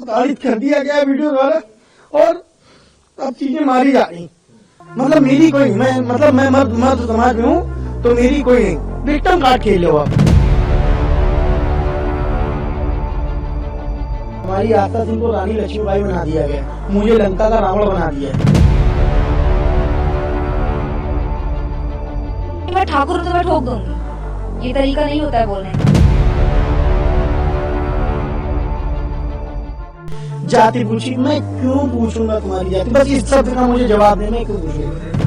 प्रताड़ित कर दिया गया वीडियो द्वारा और अब चीजें मारी जा रही। मतलब मेरी कोई मैं मर्द समाज में हूँ तो मेरी कोई नहीं, विक्टिम कार्ड खेल लो आप। हमारी आस्था सिंह को रानी लक्ष्मीबाई बना दिया गया, मुझे लंका का रावण बना दिया है। मैं ठाकुर तो मैं ठोक दूंगी, ये तरीका नहीं होता है बोलने का। जाति पूछी, मैं क्यों पूछूंगा तुम्हारी जाति, बस इस शब्द का मुझे जवाब दे, मैं क्यों पूछूंगा।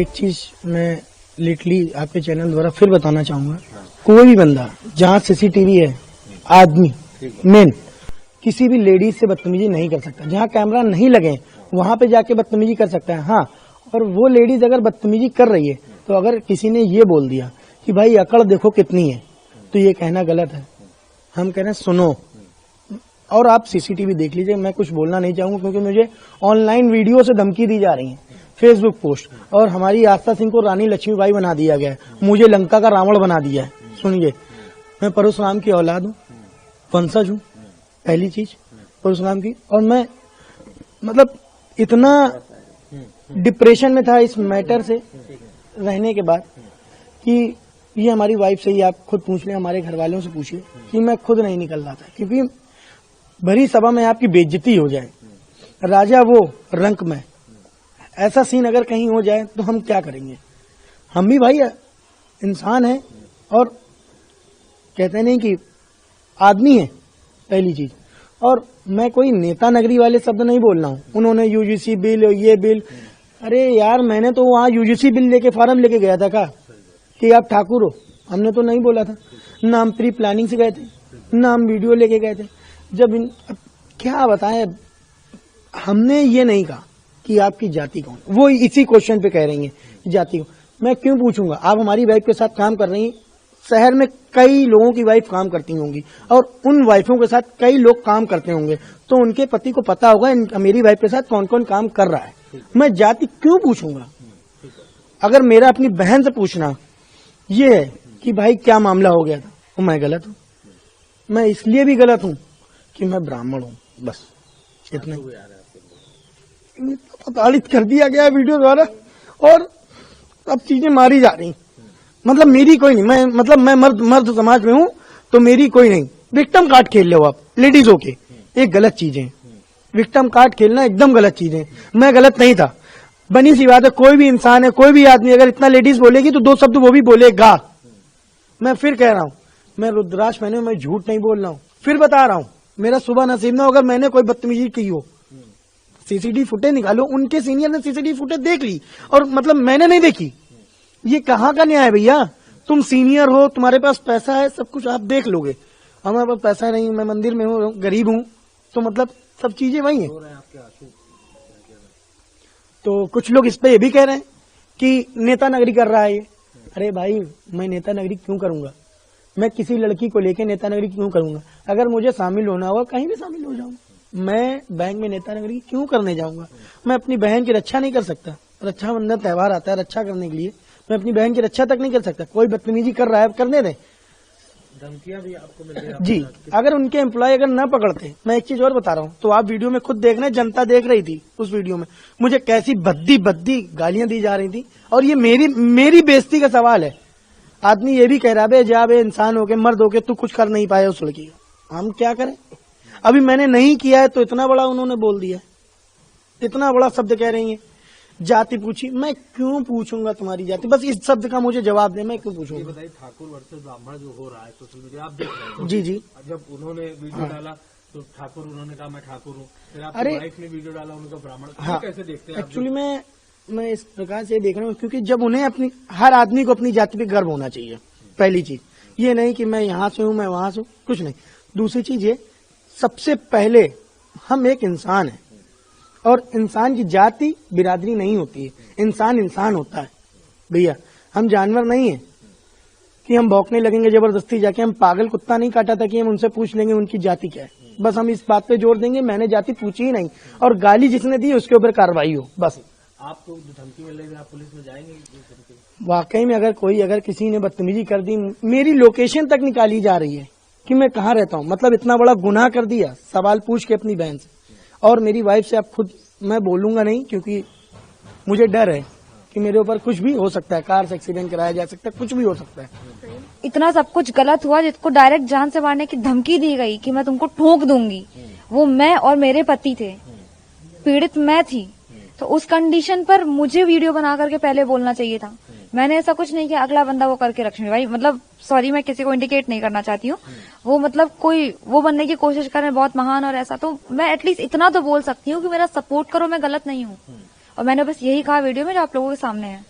एक चीज मैं लिटरली आपके चैनल द्वारा फिर बताना चाहूंगा, कोई भी बंदा जहाँ सीसीटीवी है, आदमी मेन किसी भी लेडीज से बदतमीजी नहीं कर सकता। जहाँ कैमरा नहीं लगे वहां पे जाके बदतमीजी कर सकता है। हाँ, और वो लेडीज अगर बदतमीजी कर रही है तो अगर किसी ने ये बोल दिया कि भाई अकड़ देखो कितनी है, तो ये कहना गलत है। हम कह रहे हैं सुनो, और आप सीसीटीवी देख लीजिए। मैं कुछ बोलना नहीं चाहूंगा क्योंकि मुझे ऑनलाइन वीडियो से धमकी दी जा रही है, फेसबुक पोस्ट, और हमारी आस्था सिंह को रानी लक्ष्मीबाई बना दिया गया है, मुझे लंका का रावण बना दिया है। सुनिए, मैं परशुराम की औलाद हूँ, वंशज हूँ, पहली चीज परशुराम की। और मैं मतलब इतना डिप्रेशन में था इस मैटर से रहने के बाद कि ये हमारी वाइफ से ही आप खुद पूछ लें, हमारे घर वालों से पूछिए कि मैं खुद नहीं निकल रहा था, क्योंकि भरी सभा में आपकी बेइज्जती हो जाए, राजा वो रंक में, ऐसा सीन अगर कहीं हो जाए तो हम क्या करेंगे। हम भी भाई इंसान हैं और कहते नहीं कि आदमी है, पहली चीज। और मैं कोई नेता नगरी वाले शब्द नहीं बोल रहा हूँ। उन्होंने यूजीसी बिल, ये बिल, अरे यार मैंने तो वहाँ यूजीसी बिल लेके फॉर्म लेके गया था का कि आप ठाकुर हो, हमने तो नहीं बोला था ना, हम प्री प्लानिंग से गए थे ना, हम वीडियो लेके गए थे। जब क्या बताएं, हमने ये नहीं कहा कि आपकी जाति कौन, वो इसी क्वेश्चन पे कह रही है जाति को। मैं क्यों पूछूंगा, आप हमारी वाइफ के साथ काम कर रही हैं, शहर में कई लोगों की वाइफ काम करती होंगी और उन वाइफों के साथ कई लोग काम करते होंगे, तो उनके पति को पता होगा मेरी वाइफ के साथ कौन कौन काम कर रहा है। मैं जाति क्यों पूछूंगा। अगर मेरा अपनी बहन से पूछना ये है कि भाई क्या मामला हो गया था, तो मैं गलत हूँ। मैं इसलिए भी गलत हूँ कि मैं ब्राह्मण हूँ, बस इतना। प्रताड़ित कर दिया गया वीडियो द्वारा और अब चीजें मारी जा रही। मतलब मेरी कोई नहीं, मैं मर्द समाज में हूँ तो मेरी कोई नहीं, विक्टिम कार्ड खेल लो आप लेडीज होके, एक गलत चीज है। विक्टिम कार्ड खेलना एकदम गलत चीज है। मैं गलत नहीं था, बनी सी बात है, कोई भी इंसान है, कोई भी आदमी अगर इतना लेडीज बोलेगी तो दो शब्द वो भी बोलेगा। मैं फिर कह रहा हूँ, मैं रुद्राक्ष पहने, मैं झूठ नहीं बोल रहा हूँ, फिर बता रहा हूँ, मेरा सुबह नसीब ना अगर मैंने कोई बदतमीजी की हो। सीसीटीवी फुटेज निकालो, उनके सीनियर ने सीसीटीवी फुटेज देख ली और मतलब मैंने नहीं देखी। ये कहाँ का न्याय है भैया, तुम सीनियर हो, तुम्हारे पास पैसा है, सब कुछ आप देख लोगे, हमारे पास पैसा नहीं, मैं मंदिर में हूँ, गरीब हूँ, तो मतलब सब चीजें वही है। तो कुछ लोग इस पे ये भी कह रहे हैं कि नेता नगरी कर रहा है ये। अरे भाई, मैं नेता नगरी क्यों करूंगा, मैं किसी लड़की को लेके नेता नगरी क्यों करूंगा। अगर मुझे शामिल होना होगा कहीं भी शामिल हो जाऊंगा, मैं बैंक में नेता नगरी क्यों करने जाऊंगा। मैं अपनी बहन की रक्षा नहीं कर सकता, रक्षाबंधन त्योहार आता है रक्षा करने के लिए, मैं अपनी बहन की रक्षा तक नहीं कर सकता। कोई बदतमीजी कर रहा है करने दें, धमकियां भी आपको मिल रही है जी। अगर उनके एम्प्लॉय अगर न पकड़ते, मैं एक चीज और बता रहा हूँ, तो आप वीडियो में खुद देख रहे हैं, जनता देख रही थी उस वीडियो में मुझे कैसी भद्दी गालियां दी जा रही थी। और ये मेरी बेइज्जती का सवाल है। आदमी ये भी कह रहा है जब इंसान होके मर्द होके तू कुछ कर नहीं पाया उस लड़की का, हम क्या करें। अभी मैंने नहीं किया है तो इतना बड़ा उन्होंने बोल दिया, इतना बड़ा शब्द कह रही है। जाति पूछी, मैं क्यों पूछूंगा तुम्हारी जाति, बस इस शब्द का मुझे जवाब दे, मैं क्यों पूछूंगा। बताइए, ठाकुर वर्सेस ब्राह्मण जो हो रहा है सोशल मीडिया आप देख रहे हैं। जी जी। जब उन्होंने वीडियो डाला तो ठाकुर, उन्होंने कहा मैं ठाकुर हूँ, फिर आपकी वाइफ ने वीडियो डाला, उन्होंने कहा ब्राह्मण। हाँ, कैसे देखते हैं एक्चुअली मैं इस प्रकार से देख रहा हूँ, क्योंकि जब उन्हें अपनी, हर आदमी को अपनी जाति पे गर्व होना चाहिए। पहली चीज ये नहीं कि मैं यहाँ से हूँ, मैं वहां से हूँ, कुछ नहीं। दूसरी चीज ये, सबसे पहले हम एक इंसान है और इंसान की जाति बिरादरी नहीं होती है, इंसान होता है भैया। हम जानवर नहीं है कि हम भौंकने लगेंगे जबरदस्ती जाके। हम पागल कुत्ता नहीं काटा था कि हम उनसे पूछ लेंगे उनकी जाति क्या है, बस हम इस बात पे जोर देंगे मैंने जाति पूछी ही नहीं, और गाली जिसने दी उसके ऊपर कार्रवाई हो, बस। आपको जो धमकी मिल रही है आप पुलिस में जाएंगे? वाकई में अगर किसी ने बदतमीजी कर दी, मेरी लोकेशन तक निकाली जा रही है कि मैं कहाँ रहता हूँ, मतलब इतना बड़ा गुनाह कर दिया सवाल पूछ के अपनी बहन से। और मेरी वाइफ से आप खुद, मैं बोलूंगा नहीं क्योंकि मुझे डर है कि मेरे ऊपर कुछ भी हो सकता है, कार से एक्सीडेंट कराया जा सकता है, कुछ भी हो सकता है। इतना सब कुछ गलत हुआ, जिसको डायरेक्ट जान से मारने की धमकी दी गई कि मैं तुमको ठोक दूंगी, वो मैं और मेरे पति थे, पीड़ित मैं थी। तो उस कंडीशन पर मुझे वीडियो बना करके पहले बोलना चाहिए था। मैंने ऐसा कुछ नहीं किया, अगला बंदा वो करके लक्ष्मी भाई, मतलब सॉरी मैं किसी को इंडिकेट नहीं करना चाहती हूँ, वो मतलब कोई वो बनने की कोशिश कर रहे हैं बहुत महान और ऐसा, तो मैं एटलीस्ट इतना तो बोल सकती हूँ कि मेरा सपोर्ट करो, मैं गलत नहीं हूँ। और मैंने बस यही कहा वीडियो में जो आप लोगों के सामने है।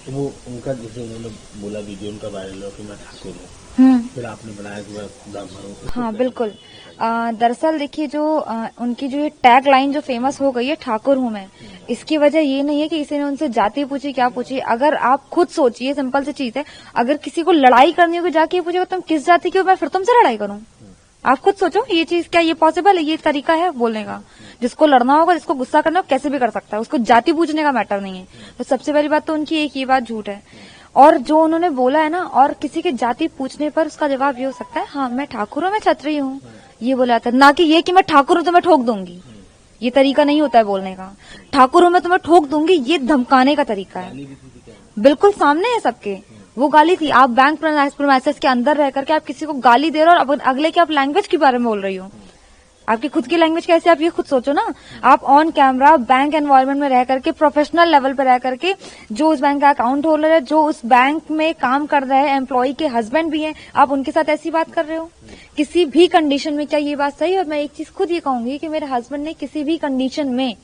तो वो उनका जैसे उन्होंने बोला वीडियो उनका वायरल हो कि मैं ठाकुर हूँ, फिर आपने बनाया कि मैं ब्राह्मण हूँ। हाँ बिल्कुल। दरअसल देखिए जो उनकी जो ये टैग लाइन जो फेमस हो गई है, ठाकुर हूँ मैं, इसकी वजह ये नहीं है कि किसी ने उनसे जाति पूछी क्या पूछी। अगर आप खुद सोचिए, सिंपल सी चीज है, अगर किसी को लड़ाई करनी होगी जाके पूछेगा तुम किस जाति की हो, मैं फिर तुमसे लड़ाई करूँ? आप खुद सोचो ये चीज, क्या ये पॉसिबल है? ये तरीका है बोलने का? जिसको लड़ना होगा, जिसको गुस्सा करना हो, कैसे भी कर सकता है, उसको जाति पूछने का मैटर नहीं है। तो सबसे पहली बात तो उनकी एक ये बात झूठ है। और जो उन्होंने बोला है ना, और किसी की जाति पूछने पर उसका जवाब ये हो सकता है, हाँ मैं ठाकुर हूँ, मैं क्षत्रिय हूँ, ये बोला था, ना कि ये कि मैं ठाकुर हूँ तो मैं ठोक दूंगी। ये तरीका नहीं होता है बोलने का। ठाकुर हूँ मैं तो मैं ठोक दूंगी, ये धमकाने का तरीका है। बिल्कुल सामने है सबके, वो गाली थी। आप बैंक प्रेमाइसेस के अंदर रह करके आप किसी को गाली दे रहे हो और अगले की आप लैंग्वेज के बारे में बोल रही हो। आपकी खुद की लैंग्वेज कैसे, आप ये खुद सोचो ना। आप ऑन कैमरा बैंक एनवायरनमेंट में रह करके, प्रोफेशनल लेवल पे रह करके, जो उस बैंक का अकाउंट होल्डर है, जो उस बैंक में काम कर रहे हैं, एम्प्लॉय के हस्बैंड भी हैं, आप उनके साथ ऐसी बात कर रहे हो किसी भी कंडीशन में? क्या ये बात सही है? और मैं एक चीज खुद ये कहूंगी कि मेरे हस्बैंड ने किसी भी कंडीशन में,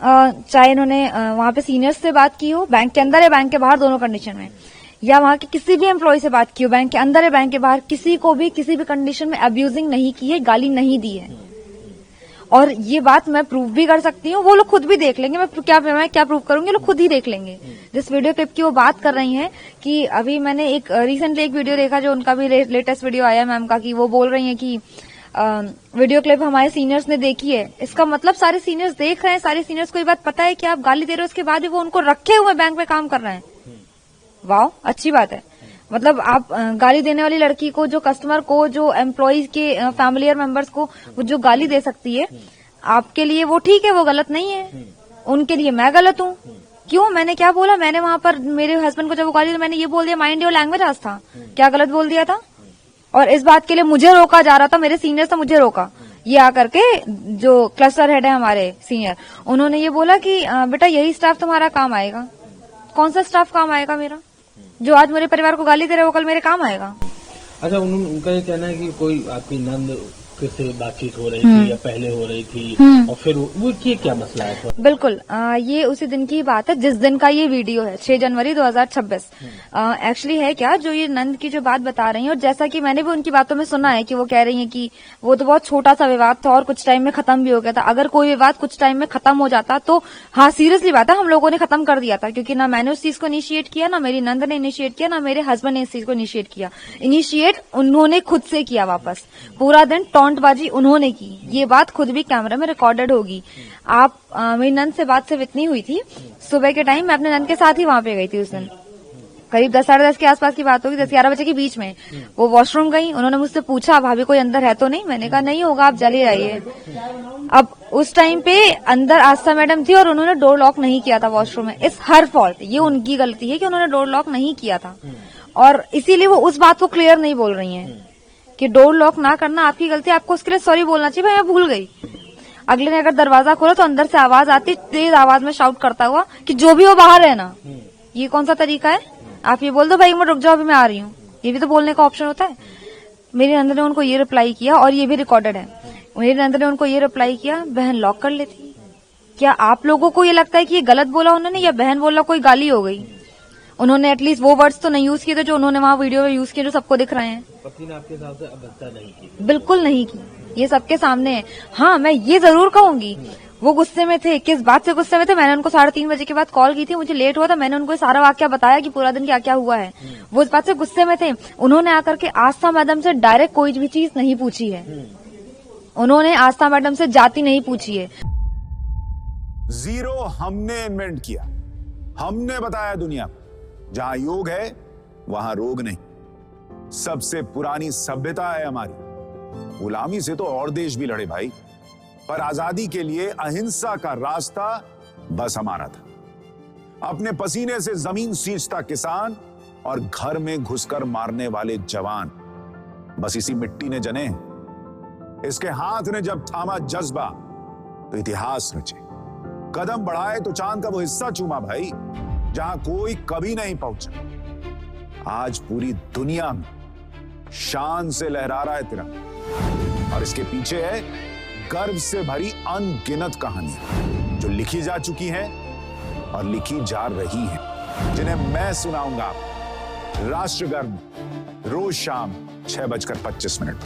चाहे इन्होंने वहां पे सीनियर्स से बात की हो, बैंक के अंदर या बैंक के बाहर, दोनों कंडीशन में, या वहां के किसी भी एम्प्लॉय से बात की हो, बैंक के अंदर है बैंक के बाहर, किसी को भी किसी भी कंडीशन में अब्यूजिंग नहीं की है, गाली नहीं दी है। और ये बात मैं प्रूव भी कर सकती हूँ, वो लोग खुद भी देख लेंगे। मैं क्या प्रूव करूंगी, लोग खुद ही देख लेंगे। जिस वीडियो क्लिप की वो बात कर रही हैं कि अभी मैंने एक रिसेंटली एक वीडियो देखा, जो उनका भी लेटेस्ट वीडियो आया मैम का, कि वो बोल रही हैं कि वीडियो क्लिप हमारे सीनियर्स ने देखी है। इसका मतलब सारे सीनियर्स देख रहे हैं, सारे सीनियर्स को ये बात पता है कि आप गाली दे रहे हो, उसके बाद भी वो उनको रखे हुए बैंक में काम कर रहे हैं। वाह, अच्छी बात है। मतलब आप गाली देने वाली लड़की को, जो कस्टमर को, जो एम्प्लॉइज के फैमिलियर मेंबर्स को वो जो गाली दे सकती है, आपके लिए वो ठीक है, वो गलत नहीं है। उनके लिए मैं गलत हूँ। क्यों? मैंने क्या बोला? मैंने वहां पर मेरे हस्बैंड को जब वो गाली दी, मैंने ये बोल दिया माइंड योर लैंग्वेज आज था। क्या गलत बोल दिया था? और इस बात के लिए मुझे रोका जा रहा था, मेरे सीनियर से मुझे रोका। ये आकर के जो क्लस्टर हेड है हमारे सीनियर, उन्होंने ये बोला कि बेटा यही स्टाफ तुम्हारा काम आएगा। कौन सा स्टाफ काम आएगा मेरा? जो आज मेरे परिवार को गाली दे रहा है वो कल मेरे काम आएगा। अच्छा, उनका ये कहना है कि कोई आपकी नंद से बातचीत हो रही थी या पहले हो रही थी, और फिर वो क्या मसला है? बिल्कुल, ये उसी दिन की बात है जिस दिन का ये वीडियो है, 6 जनवरी 2026। एक्चुअली है क्या, जो ये नंद की जो बात बता रही हैं, और जैसा कि मैंने भी उनकी बातों में सुना है कि वो कह रही हैं कि वो तो बहुत छोटा सा विवाद था और कुछ टाइम में खत्म भी हो गया था। अगर कोई विवाद कुछ टाइम में खत्म हो जाता तो हाँ, सीरियसली बात है, हम लोगों ने खत्म कर दिया था, क्योंकि ना मैंने उस चीज को इनिशिएट किया, ना मेरी नंद ने इनिशिएट किया, ना मेरे हस्बैंड ने इस चीज को इनिशिएट किया। इनिशिएट उन्होंने खुद से किया। वापस पूरा दिन टॉन्टबाजी उन्होंने की। ये बात खुद भी कैमरा में रिकॉर्डेड होगी। आप मेरी नंद से बात सिर्फ इतनी हुई थी, सुबह के टाइम मैं अपने नंद के साथ ही वहां पे गई थी। उस दिन करीब 10 साढ़े 10 के आसपास की बात होगी, 10-11 बजे के बीच में। वो वॉशरूम गई, उन्होंने मुझसे पूछा भाभी कोई अंदर है तो नहीं? मैंने कहा नहीं होगा, आप चले जाइए। अब उस टाइम पे अंदर आस्था मैडम थी और उन्होंने डोर लॉक नहीं किया था वॉशरूम में। इट्स हर फॉल्ट, ये उनकी गलती है कि उन्होंने डोर लॉक नहीं किया था, और इसीलिए वो उस बात को क्लियर नहीं बोल रही है कि डोर लॉक ना करना आपकी गलती है, आपको उसके लिए सॉरी बोलना चाहिए, भाई मैं भूल गई। अगले ने अगर दरवाजा खोला तो अंदर से आवाज आती, तेज आवाज में शाउट करता हुआ कि जो भी हो बाहर है ना। ये कौन सा तरीका है? आप ये बोल दो भाई मैं रुक जाओ, अभी मैं आ रही हूँ, ये भी तो बोलने का ऑप्शन होता है। मेरी नंद ने उनको ये रिप्लाई किया, और ये भी रिकॉर्डेड है। मेरी नंद ने उनको ये रिप्लाई किया, बहन लॉक कर लेती। क्या आप लोगों को ये लगता है कि ये गलत बोला उन्होंने, या बहन बोला कोई गाली हो गई? उन्होंने एटलीस्ट वो वर्ड्स तो नहीं यूज किए थे जो उन्होंने वहां वीडियो में यूज किए, जो सबको दिख रहे हैं। पति ने आपके साथ अभद्रता नहीं की? बिल्कुल नहीं की, ये सबके सामने है। हाँ, मैं ये जरूर कहूंगी, वो गुस्से में थे। किस बात से गुस्से में थे? मैंने उनको 3:30 बजे के बाद कॉल की थी, मुझे लेट हुआ था, मैंने उनको सारा वाकया बताया कि पूरा दिन क्या क्या हुआ है। वो इस बात से गुस्से में थे। उन्होंने आकर के आस्था मैडम से डायरेक्ट कोई भी चीज नहीं पूछी है। उन्होंने आस्था मैडम से जाति नहीं पूछी है। जीरो हमने इन्वेंट किया, हमने बताया दुनिया को। जहां योग है वहां रोग नहीं। सबसे पुरानी सभ्यता है हमारी। गुलामी से तो और देश भी लड़े भाई, पर आजादी के लिए अहिंसा का रास्ता बस हमारा था। अपने पसीने से जमीन सींचता किसान और घर में घुसकर मारने वाले जवान, बस इसी मिट्टी ने जने। इसके हाथ ने जब थामा जज्बा तो इतिहास रचे। कदम बढ़ाए तो चांद का वो हिस्सा चूमा भाई जहां कोई कभी नहीं पहुंचा। आज पूरी दुनिया में शान से लहरा रहा है तिरंगा, और इसके पीछे है गर्व से भरी अनगिनत कहानियां जो लिखी जा चुकी हैं और लिखी जा रही हैं, जिन्हें मैं सुनाऊंगा राष्ट्रगर्व रोज शाम 6:25 पर।